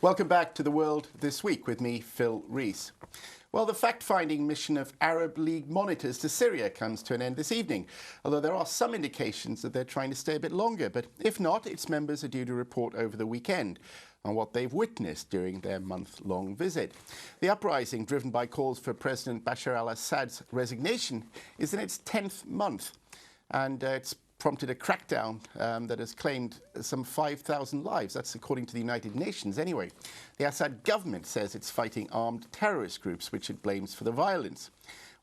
Welcome back to The World This Week with me, Phil Rees. Well, the fact-finding mission of Arab League monitors to Syria comes to an end this evening, although there are some indications that they're trying to stay a bit longer. But if not, its members are due to report over the weekend on what they've witnessed during their month-long visit. The uprising, driven by calls for President Bashar al-Assad's resignation, is in its 10th month, and it's prompted a crackdown that has claimed some 5,000 lives. That's according to the United Nations anyway. The Assad government says it's fighting armed terrorist groups, which it blames for the violence.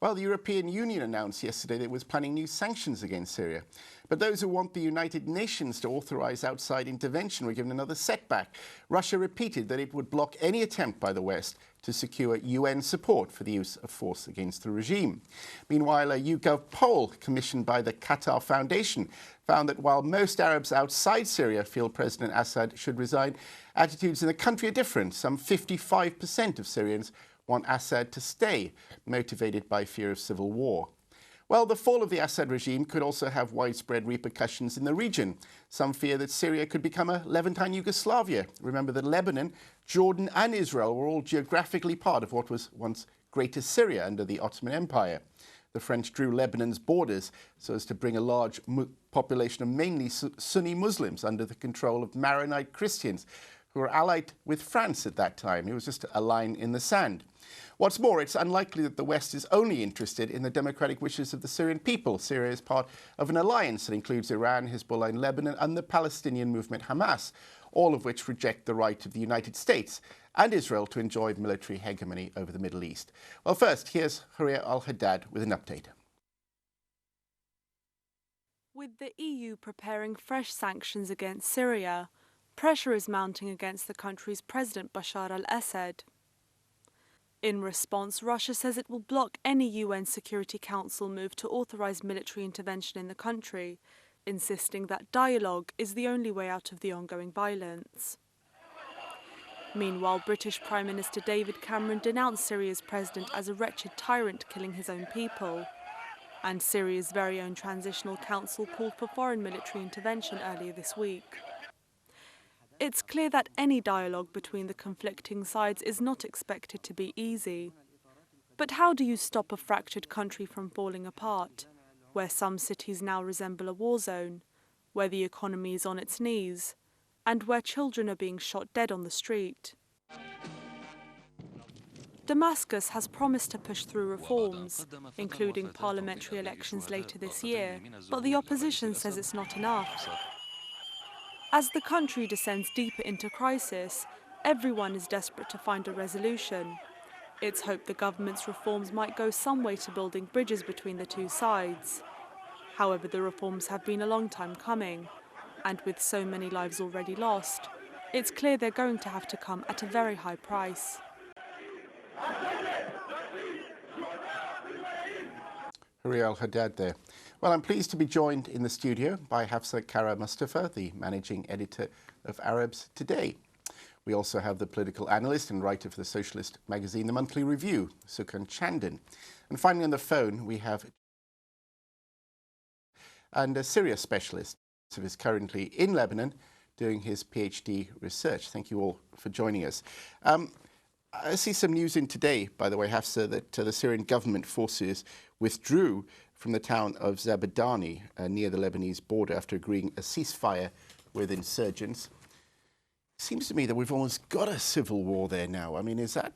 Well, the European Union announced yesterday that it was planning new sanctions against Syria. But those who want the United Nations to authorize outside intervention were given another setback. Russia repeated that it would block any attempt by the West to secure UN support for the use of force against the regime. Meanwhile, a YouGov poll commissioned by the Qatar Foundation found that while most Arabs outside Syria feel President Assad should resign, attitudes in the country are different. Some 55% of Syrians want Assad to stay, motivated by fear of civil war. Well, the fall of the Assad regime could also have widespread repercussions in the region. Some fear that Syria could become a Levantine Yugoslavia. Remember that Lebanon, Jordan and Israel were all geographically part of what was once Greater Syria under the Ottoman Empire. The French drew Lebanon's borders so as to bring a large population of mainly Sunni Muslims under the control of Maronite Christians, who were allied with France at that time. It was just a line in the sand. What's more, it's unlikely that the West is only interested in the democratic wishes of the Syrian people. Syria is part of an alliance that includes Iran, Hezbollah in Lebanon, and the Palestinian movement Hamas, all of which reject the right of the United States and Israel to enjoy military hegemony over the Middle East. Well, first, here's Huriya Al-Haddad with an update. With the EU preparing fresh sanctions against Syria, pressure is mounting against the country's President Bashar al-Assad. In response, Russia says it will block any UN Security Council move to authorize military intervention in the country, insisting that dialogue is the only way out of the ongoing violence. Meanwhile, British Prime Minister David Cameron denounced Syria's president as a wretched tyrant killing his own people. And Syria's very own Transitional Council called for foreign military intervention earlier this week. It's clear that any dialogue between the conflicting sides is not expected to be easy. But how do you stop a fractured country from falling apart, where some cities now resemble a war zone, where the economy is on its knees, and where children are being shot dead on the street? Damascus has promised to push through reforms, including parliamentary elections later this year, but the opposition says it's not enough. As the country descends deeper into crisis, everyone is desperate to find a resolution. It's hoped the government's reforms might go some way to building bridges between the two sides. However, the reforms have been a long time coming, and with so many lives already lost, it's clear they're going to have to come at a very high price. Huriya Al-Haddad there. Well, I'm pleased to be joined in the studio by Hafsa Kara Mustafa, the managing editor of Arabs Today. We also have the political analyst and writer for the socialist magazine The Monthly Review, Sukan Chandan. And finally on the phone, we have a Syria specialist who is currently in Lebanon doing his PhD research. Thank you all for joining us. I see some news in today, by the way, Hafsa, that the Syrian government forces withdrew from the town of Zabadani near the Lebanese border after agreeing a ceasefire with insurgents. It seems to me that we've almost got a civil war there now. I mean, is that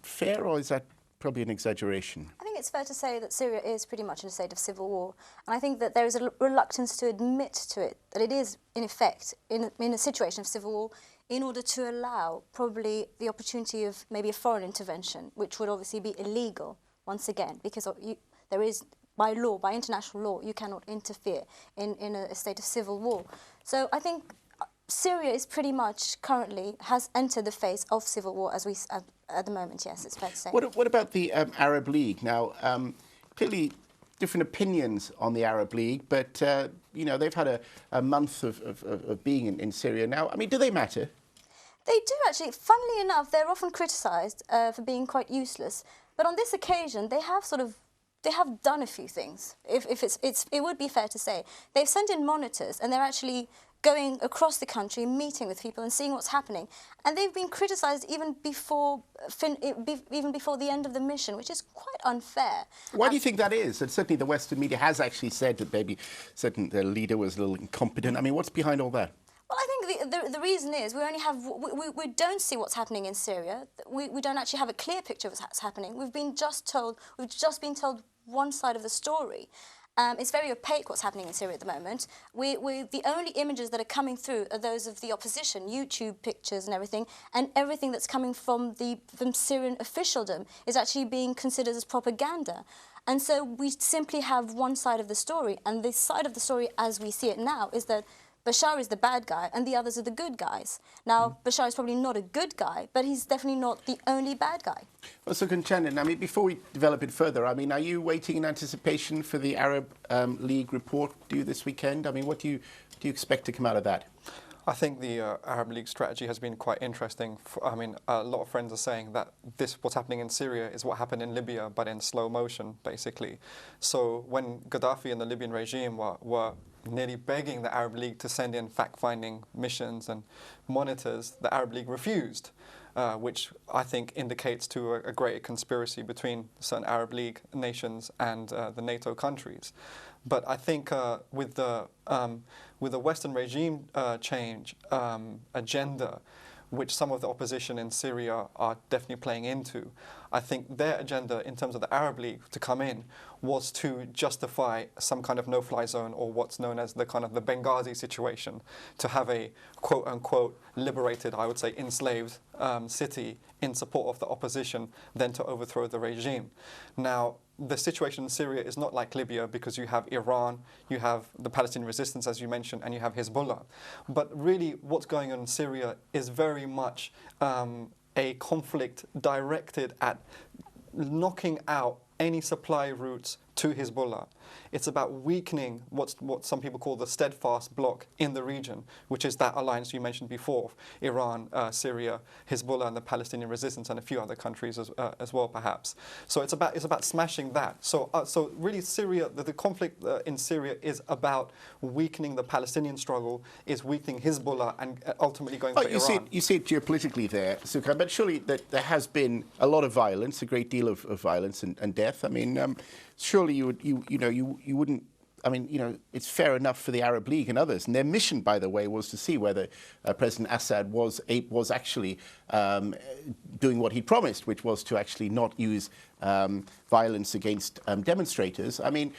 fair, or is that probably an exaggeration? I think it's fair to say that Syria is pretty much in a state of civil war. And I think that there is a reluctance to admit to it, that it is, in effect, in a situation of civil war, in order to allow probably the opportunity of maybe a foreign intervention, which would obviously be illegal, once again, because there is, by law, by international law, you cannot interfere in a state of civil war. So I think Syria is pretty much currently has entered the phase of civil war as we at the moment. Yes, it's fair to say. What about the Arab League? Now, clearly different opinions on the Arab League, but you know, they've had a month of being in Syria now. I mean, do they matter? They do actually. Funnily enough, they're often criticised for being quite useless. But on this occasion, they have done a few things. It would be fair to say they've sent in monitors, and they're actually going across the country, meeting with people and seeing what's happening. And they've been criticised even before the end of the mission, which is quite unfair. Why do you think that is? And certainly the Western media has actually said that maybe certain the leader was a little incompetent. I mean, what's behind all that? Well, I think the reason is we don't see what's happening in Syria. We don't actually have a clear picture of what's happening. We've just been told one side of the story. It's very opaque what's happening in Syria at the moment. The only images that are coming through are those of the opposition, YouTube pictures and everything that's coming from Syrian officialdom is actually being considered as propaganda. And so we simply have one side of the story, and the side of the story as we see it now is that Bashar is the bad guy and the others are the good guys. Now, Bashar is probably not a good guy, but he's definitely not the only bad guy. Well, so Kanchandan, I mean, before we develop it further, I mean, are you waiting in anticipation for the Arab League report due this weekend? I mean, what do you expect to come out of that? I think the Arab League strategy has been quite interesting. I mean, a lot of friends are saying that what's happening in Syria is what happened in Libya, but in slow motion, basically. So when Gaddafi and the Libyan regime were nearly begging the Arab League to send in fact-finding missions and monitors, the Arab League refused, which I think indicates to a greater conspiracy between certain Arab League nations and the NATO countries. But I think with the Western regime change agenda, which some of the opposition in Syria are definitely playing into, I think their agenda in terms of the Arab League to come in was to justify some kind of no-fly zone, or what's known as the kind of the Benghazi situation, to have a quote-unquote liberated, I would say enslaved city in support of the opposition, then to overthrow the regime. Now, the situation in Syria is not like Libya, because you have Iran, you have the Palestinian resistance, as you mentioned, and you have Hezbollah. But really what's going on in Syria is very much a conflict directed at knocking out any supply routes to Hezbollah. It's about weakening what some people call the steadfast bloc in the region, which is that alliance you mentioned before, Iran, Syria, Hezbollah and the Palestinian resistance, and a few other countries as well, perhaps. So it's about smashing that. So really Syria, the conflict in Syria is about weakening the Palestinian struggle, is weakening Hezbollah, and ultimately going for Iran. You see it geopolitically there, Sukan, but surely there has been a lot of violence, a great deal of violence and death. I mean, surely you wouldn't. I mean, it's fair enough for the Arab League and others, and their mission, by the way, was to see whether President Assad was actually doing what he promised, which was to actually not use violence against demonstrators. I mean,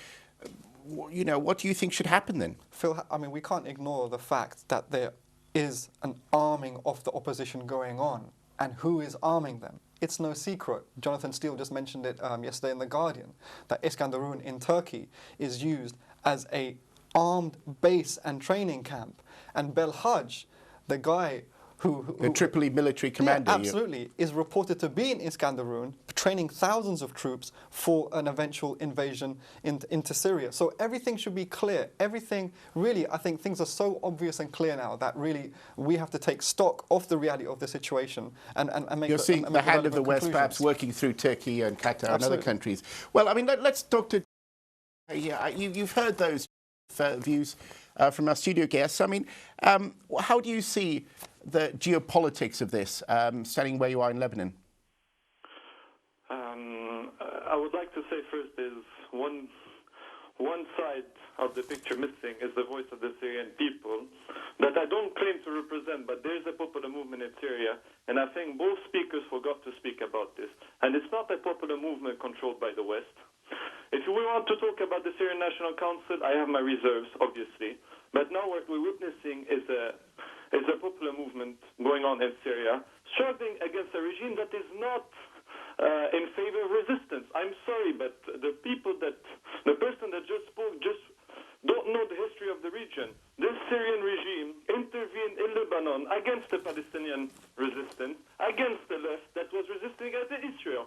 what do you think should happen then? Phil, I mean, we can't ignore the fact that there is an arming of the opposition going on, and who is arming them? It's no secret. Jonathan Steele just mentioned it yesterday in The Guardian, that Iskenderun in Turkey is used as a armed base and training camp. And Belhaj, the guy the Tripoli military commander. Yeah, absolutely, is reported to be in Iskenderun, training thousands of troops for an eventual invasion into Syria. So everything should be clear. Everything, really, I think things are so obvious and clear now that really we have to take stock of the reality of the situation and make You're seeing the hand of the West perhaps working through Turkey and Qatar and other countries. Well, I mean, let's talk to... You've heard those views from our studio guests. I mean, how do you see the geopolitics of this, standing where you are in Lebanon? I would like to say first is one side of the picture missing is the voice of the Syrian people that I don't claim to represent, but there's a popular movement in Syria, and I think both speakers forgot to speak about this. And it's not a popular movement controlled by the West. If we want to talk about the Syrian National Council, I have my reserves, obviously. But now what we're witnessing is a popular movement going on in Syria, struggling against a regime that is not in favor of resistance. I'm sorry, but the person that just spoke just don't know the history of the region. This Syrian regime intervened in Lebanon against the Palestinian resistance, against the left that was resisting against Israel.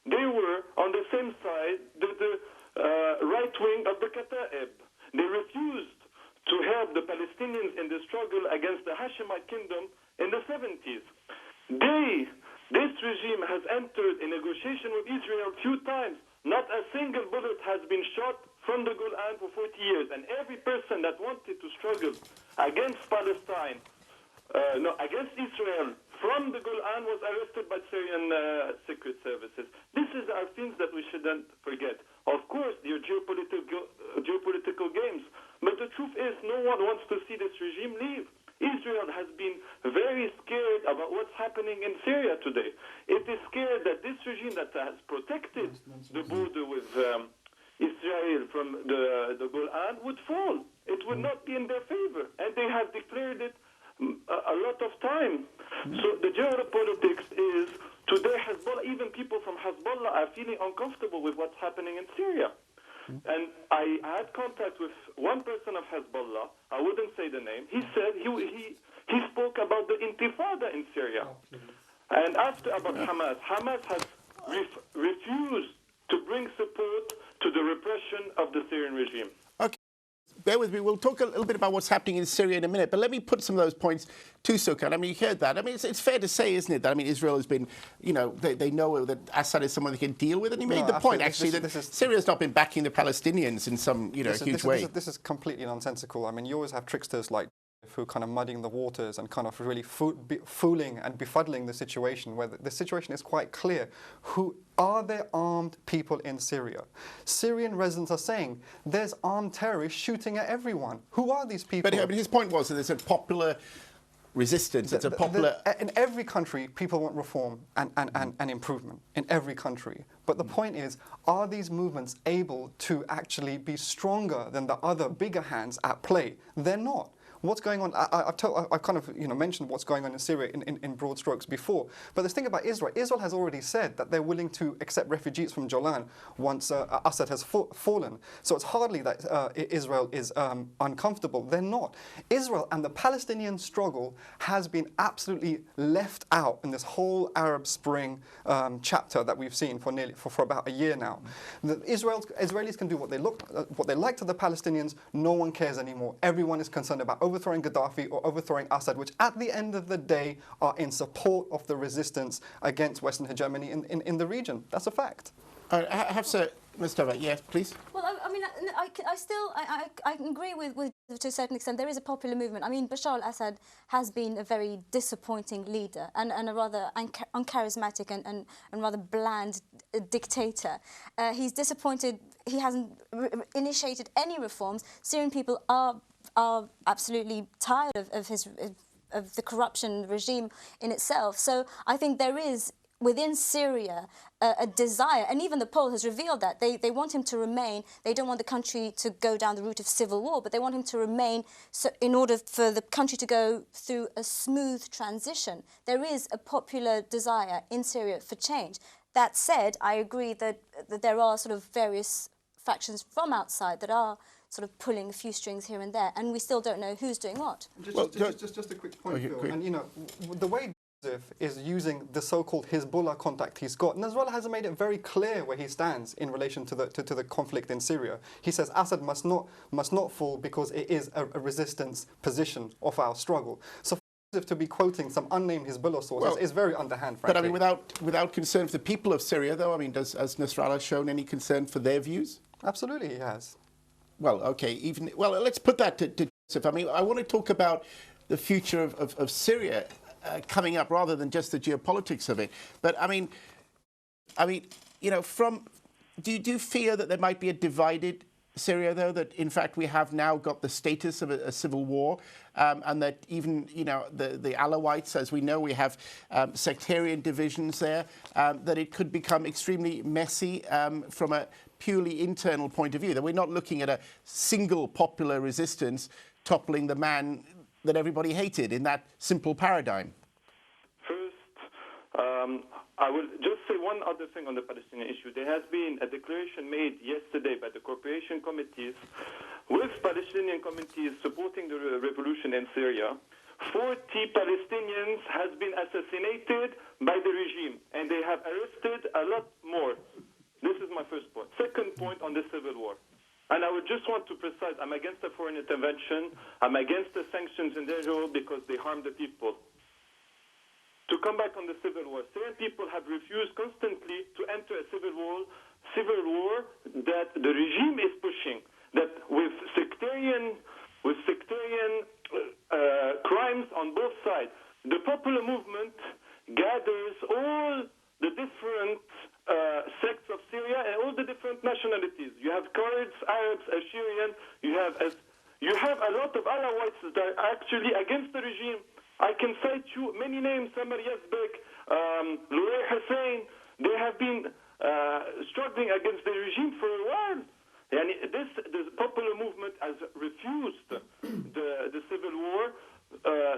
They were on the same side, the right wing of the Kataib. They refused to help the Palestinians in the struggle against the Hashemite kingdom in the 70s. This regime has entered a negotiation with Israel a few times. Not a single bullet has been shot from the Golan for 40 years, and every person that wanted to struggle against Palestine, against Israel from the Golan was arrested by Syrian secret services. These are things that we shouldn't forget. Of course, there are geopolitical games, but the truth is no one wants to see this regime leave. Israel has been very scared about what's happening in Syria today. It is scared that this regime that has protected the border with Israel from the Golan would fall. It would not be in their favor, and they have declared it a lot of time. So the geopolitics is today Hezbollah, even people from Hezbollah are feeling uncomfortable with what's happening in Syria. And I had contact with one person of Hezbollah. I wouldn't say the name. He said he spoke about the intifada in Syria. And after about Hamas has refused to bring support to the repression of the Syrian regime. Okay, bear with me. We'll talk a little bit about what's happening in Syria in a minute, but let me put some of those points to Sukan. I mean, you heard that. I mean, it's fair to say, isn't it, that, I mean, Israel has been, you know, they know that Assad is someone they can deal with, and he made the point, actually, that Syria's not been backing the Palestinians in some, you know, huge way. This is completely nonsensical. I mean, you always have tricksters like who kind of muddying the waters and kind of really fooling and befuddling the situation, where the situation is quite clear. Who are there armed people in Syria? Syrian residents are saying there's armed terrorists shooting at everyone. Who are these people? But his point was that there's a popular resistance. It's a popular... In every country, people want reform and improvement, in every country. But the point is, are these movements able to actually be stronger than the other bigger hands at play? They're not. What's going on? I've kind of mentioned what's going on in Syria in broad strokes before. But the thing about Israel, Israel has already said that they're willing to accept refugees from Golan once Assad has fallen. So it's hardly that Israel is uncomfortable. They're not. Israel and the Palestinian struggle has been absolutely left out in this whole Arab Spring chapter that we've seen for about a year now. The Israelis can do what they like to the Palestinians. No one cares anymore. Everyone is concerned about overthrowing Gaddafi or overthrowing Assad, which at the end of the day are in support of the resistance against Western hegemony in the region. That's a fact. Hafsa Mustafa, yes, please. Well, I mean, I agree with to a certain extent. There is a popular movement. I mean, Bashar al-Assad has been a very disappointing leader and a rather uncharismatic and rather bland dictator. He's disappointed. He hasn't initiated any reforms. Syrian people are absolutely tired of the corruption regime in itself. So I think there is within Syria a desire, and even the poll has revealed that they want him to remain. They don't want the country to go down the route of civil war, but they want him to remain in order for the country to go through a smooth transition. There is a popular desire in Syria for change. That said, I agree that there are sort of various factions from outside that are sort of pulling a few strings here and there, and we still don't know who's doing what. Just a quick point, Phil. And the way Joseph is using the so-called Hezbollah contact he's got, Nasrallah has made it very clear where he stands in relation to the conflict in Syria. He says Assad must not fall because it is a resistance position of our struggle. So to be quoting some unnamed Hezbollah sources is very underhand, frankly. But I mean, without concern for the people of Syria, though, I mean, has Nasrallah shown any concern for their views? Absolutely, he has. Well, okay, let's put that to Joseph. I mean, I want to talk about the future of Syria coming up rather than just the geopolitics of it. But I mean, do you fear that there might be a divided Syria, though, that in fact we have now got the status of a civil war, and that even the Alawites, as we know, we have sectarian divisions there, that it could become extremely messy from a purely internal point of view, that we're not looking at a single popular resistance toppling the man that everybody hated in that simple paradigm? First, I will just say one other thing on the Palestinian issue. There has been a declaration made yesterday by the cooperation committees with Palestinian communities supporting the revolution in Syria. 40 Palestinians has been assassinated by the regime, and they have arrested a lot more. This is my first point. Second point on the civil war. And I would just want to precise, I'm against the foreign intervention. I'm against the sanctions in general because they harm the people. To come back on the civil war, Syrian people have refused constantly to enter a civil war that the regime is pushing pushing, that with sectarian crimes on both sides, the popular movement gathers all the different sects of Syria and all the different nationalities. You have Kurds, Arabs, Assyrian. You have a lot of Alawites that are actually against the regime. I can cite you many names: Samar Yazbek, Louay Hussein. They have been struggling against the regime for a while. And the popular movement has refused the civil war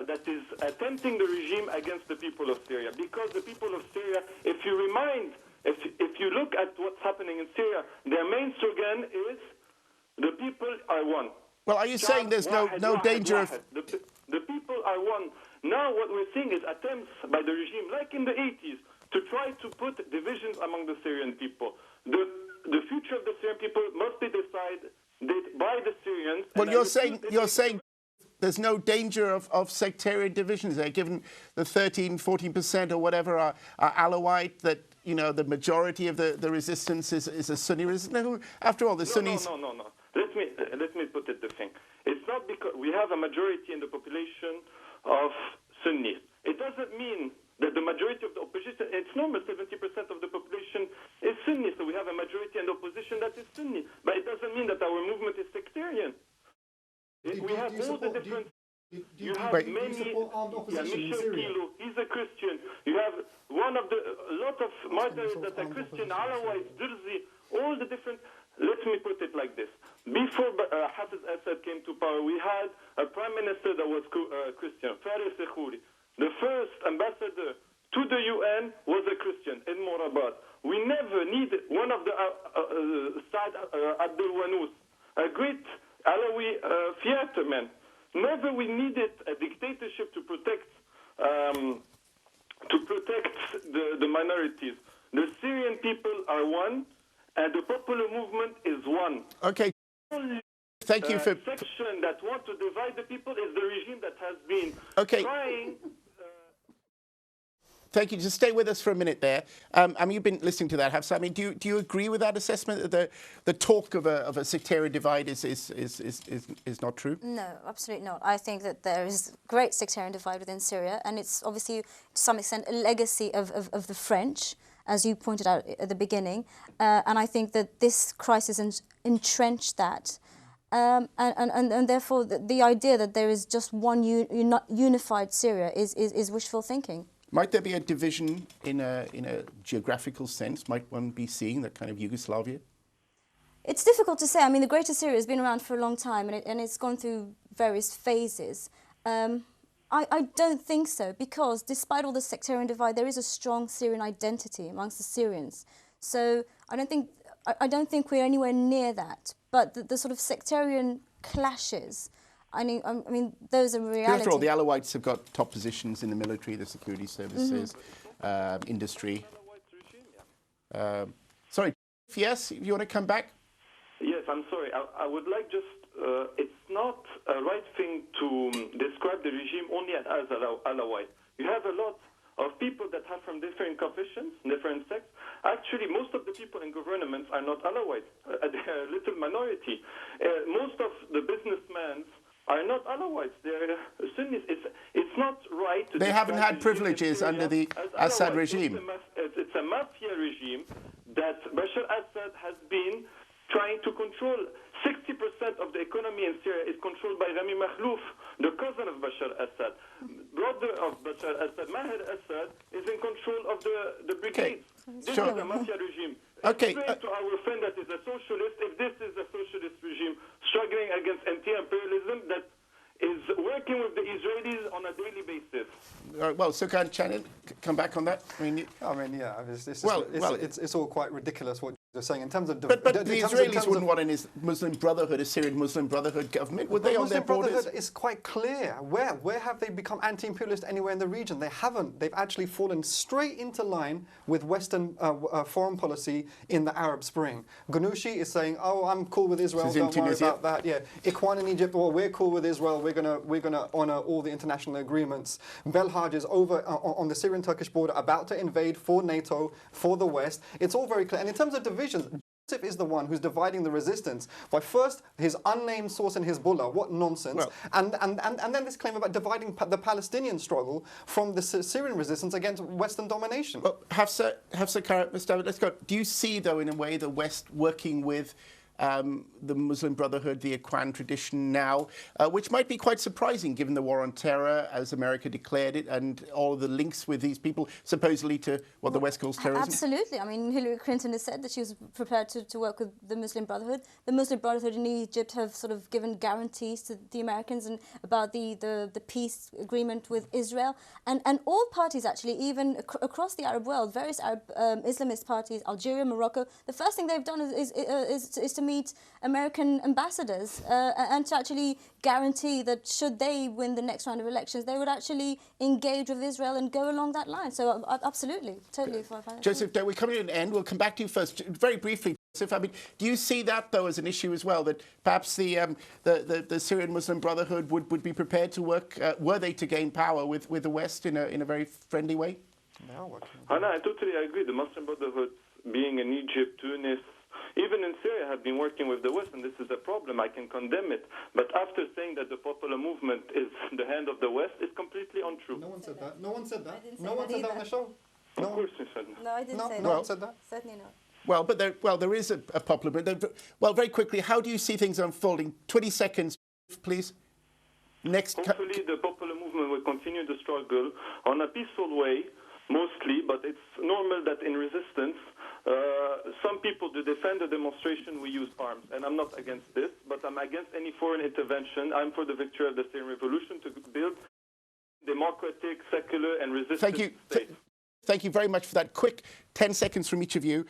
that is attempting the regime against the people of Syria. Because the people of Syria, if you look at what's happening in Syria, their main slogan is, the people are one. Well, are you saying there's no danger of... The people are one. Now what we're seeing is attempts by the regime, like in the 80s, to try to put divisions among the Syrian people. The future of the Syrian people must be decided by the Syrians. Well, you're saying there's no danger of sectarian divisions there, given the 13-14% or whatever are Alawite, that, you know, the majority of the resistance is a Sunni resistance. After all, the Sunnis... No. Let me put it this thing. It's not because we have a majority in the population of Sunnis. It doesn't mean that the majority of the opposition, it's normal, 70% of the population is Sunni, so we have a majority in the opposition that is Sunni. But it doesn't mean that our movement is sectarian. We have all the different... You have many... Michel Kilo, he's a Christian. You have a lot of martyrs that are Christian, Alawites, Durzi, all the different... Let me put it like this. Before Hafiz Assad came to power, we had a prime minister that was Christian, Faris Ekhouri. The first ambassador to the UN was a Christian in Morabat. We never needed one of the Saad Abdul Wanous, a great Alawi theater man. Never we needed a dictatorship to protect the minorities. The Syrian people are one, and the popular movement is one. Okay. Thank you for... The section that want to divide the people is the regime that has been trying... Thank you. Just stay with us for a minute there. I mean, you've been listening to that, Hafsa. I mean, do you agree with that assessment that the talk of a sectarian divide is not true? No, absolutely not. I think that there is great sectarian divide within Syria, and it's obviously to some extent a legacy of the French, as you pointed out at the beginning. And I think that this crisis entrenched that. And therefore, the idea that there is just one unified Syria is wishful thinking. Might there be a division in a geographical sense? Might one be seeing that kind of Yugoslavia? It's difficult to say. I mean, the Greater Syria has been around for a long time, and it's gone through various phases. I don't think so, because despite all the sectarian divide, there is a strong Syrian identity amongst the Syrians. So I don't think we're anywhere near that. But the sort of sectarian clashes, I mean, those are reality. After all, the Alawites have got top positions in the military, the security services, industry. Sorry, yes, you want to come back? Yes, I'm sorry. I would like just, it's not a right thing to describe the regime only as Alawite. You have a lot of people that have from different confessions, different sects. Actually, most of the people in governments are not Alawites. They're a little minority. Most of the businessmen are not Alawites. They're Sunnis. It's not right to... They haven't had privileges under the Assad regime. It's a mafia regime that Bashar Assad has been trying to control. 60% of the economy in Syria is controlled by Rami Makhlouf, the cousin of Bashar Assad. Brother of Bashar Assad, Maher Assad, is in control of the brigades. This is a mafia regime. Explain to our friend that is a socialist, if this is a socialist regime struggling against anti-imperialism that is working with the Israelis on a daily basis. Well, Sukan Chanin, come back on that. It's all quite ridiculous what you're saying in terms of... But the Israelis wouldn't want a Muslim Brotherhood, a Syrian Muslim Brotherhood government, would they, on their borders? Muslim Brotherhood is quite clear. Where have they become anti-imperialist anywhere in the region? They haven't. They've actually fallen straight into line with Western foreign policy in the Arab Spring. Ghanouchi is saying, "Oh, I'm cool with Israel. Don't worry about that." Yeah, Ikhwan in Egypt. Well, we're cool with Israel. We're gonna honour all the international agreements. Belhaj is over on the Syrian-Turkish border, about to invade for NATO, for the West. It's all very clear. And in terms of divisions, is the one who's dividing the resistance by first his unnamed source in Hezbollah, what nonsense, Well, and then this claim about dividing the Palestinian struggle from the Syrian resistance against Western domination. Well, Hafsa Karat, Mustafa, let's go. Do you see, though, in a way, the West working with the Muslim Brotherhood, the Ikhwan tradition now, which might be quite surprising given the war on terror, as America declared it, and all of the links with these people, supposedly to what the West calls terrorism? Absolutely. I mean, Hillary Clinton has said that she was prepared to work with the Muslim Brotherhood. The Muslim Brotherhood in Egypt have sort of given guarantees to the Americans and about the peace agreement with Israel. And all parties, actually, even across the Arab world, various Arab Islamist parties, Algeria, Morocco, the first thing they've done is to meet American ambassadors and to actually guarantee that should they win the next round of elections, they would actually engage with Israel and go along that line. So absolutely, totally. Joseph, we're coming to an end. We'll come back to you first. Very briefly, Joseph, I mean, do you see that, though, as an issue as well, that perhaps the Syrian Muslim Brotherhood would be prepared to work, were they to gain power with the West in a very friendly way? No, I totally agree. The Muslim Brotherhood, being in Egypt, Tunis, even in Syria, have been working with the West, and this is a problem. I can condemn it. But after saying that the popular movement is the hand of the West, is completely untrue. No one said that. No one said that. No one said that on the show. Of course you said that. No, I didn't say that. No one said that. Certainly not. Well, there is a popular movement. Well, very quickly, how do you see things unfolding? 20 seconds, please. Hopefully, the popular movement will continue the struggle on a peaceful way, mostly, but it's normal that in resistance, some people, to defend the demonstration, we use arms. And I'm not against this, but I'm against any foreign intervention. I'm for the victory of the Syrian revolution to build democratic, secular, and resistant states. Thank you very much for that. Quick 10 seconds from each of you.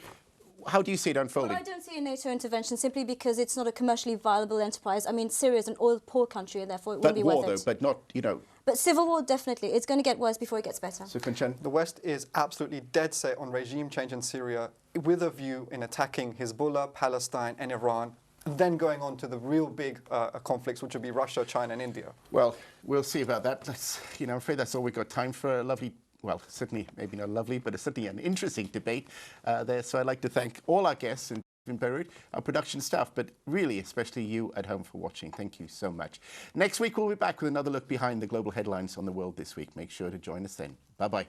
How do you see it unfolding? Well, I don't see a NATO intervention simply because it's not a commercially viable enterprise. I mean, Syria is an oil-poor country, and therefore it won't be worth it. But not, But civil war, definitely. It's going to get worse before it gets better. The West is absolutely dead set on regime change in Syria with a view in attacking Hezbollah, Palestine and Iran, and then going on to the real big conflicts, which would be Russia, China and India. Well, we'll see about that. I'm afraid that's all we've got time for. A lovely, well, certainly maybe not lovely, but certainly an interesting debate there. So I'd like to thank all our guests in Beirut, our production staff, but really especially you at home for watching. Thank you so much. Next week, we'll be back with another look behind the global headlines on the world this week. Make sure to join us then. Bye-bye.